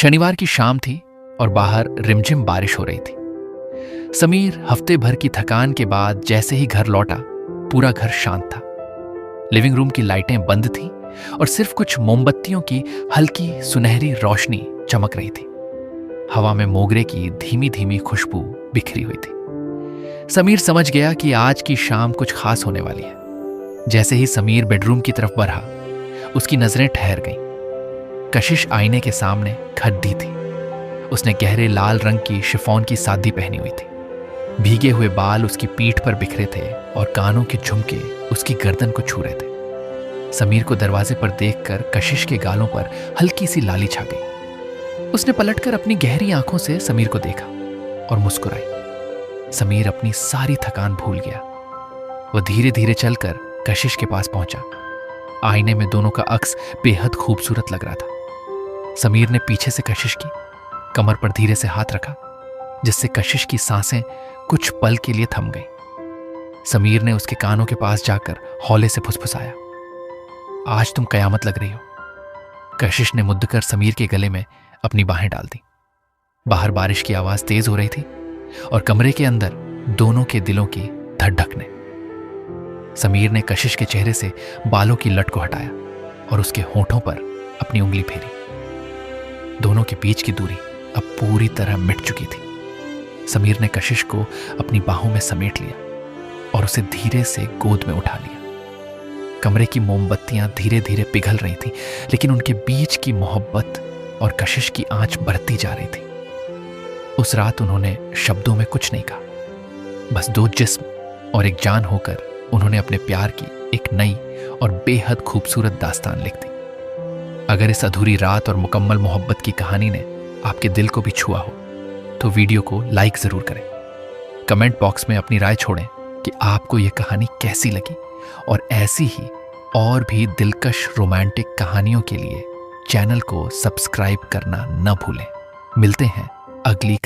शनिवार की शाम थी और बाहर रिमझिम बारिश हो रही थी। समीर हफ्ते भर की थकान के बाद जैसे ही घर लौटा, पूरा घर शांत था। लिविंग रूम की लाइटें बंद थीं और सिर्फ कुछ मोमबत्तियों की हल्की सुनहरी रोशनी चमक रही थी। हवा में मोगरे की धीमी धीमी खुशबू बिखरी हुई थी। समीर समझ गया कि आज की शाम कुछ खास होने वाली है। जैसे ही समीर बेडरूम की तरफ बढ़ा, उसकी नजरें ठहर गईं। कशिश आईने के सामने खड़ी थी। उसने गहरे लाल रंग की शिफॉन की सादी पहनी हुई थी। भीगे हुए बाल उसकी पीठ पर बिखरे थे और कानों के झुमके उसकी गर्दन को छू रहे थे। समीर को दरवाजे पर देखकर कशिश के गालों पर हल्की सी लाली छा गई। उसने पलटकर अपनी गहरी आंखों से समीर को देखा और मुस्कुराई। समीर अपनी सारी थकान भूल गया। वह धीरे धीरे चलकर कशिश के पास पहुंचा। आईने में दोनों का अक्स बेहद खूबसूरत लग रहा था। समीर ने पीछे से कशिश की कमर पर धीरे से हाथ रखा, जिससे कशिश की सांसें कुछ पल के लिए थम गई। समीर ने उसके कानों के पास जाकर हौले से फुसफुसाया, आज तुम कयामत लग रही हो। कशिश ने मुद्दकर समीर के गले में अपनी बाहें डाल दी। बाहर बारिश की आवाज तेज हो रही थी और कमरे के अंदर दोनों के दिलों की धड़धकने। समीर ने कशिश के चेहरे से बालों की लट को हटाया और उसके होठों पर अपनी उंगली फेरी। दोनों के बीच की दूरी अब पूरी तरह मिट चुकी थी। समीर ने कशिश को अपनी बाहों में समेट लिया और उसे धीरे से गोद में उठा लिया। कमरे की मोमबत्तियां धीरे धीरे पिघल रही थीं, लेकिन उनके बीच की मोहब्बत और कशिश की आंच बढ़ती जा रही थी। उस रात उन्होंने शब्दों में कुछ नहीं कहा, बस दो जिस्म और एक जान होकर उन्होंने अपने प्यार की एक नई और बेहद खूबसूरत दास्तान लिख दी। अगर इस अधूरी रात और मुकम्मल मोहब्बत की कहानी ने आपके दिल को भी छुआ हो तो वीडियो को लाइक जरूर करें। कमेंट बॉक्स में अपनी राय छोड़ें कि आपको यह कहानी कैसी लगी, और ऐसी ही और भी दिलकश रोमांटिक कहानियों के लिए चैनल को सब्सक्राइब करना न भूलें। मिलते हैं अगली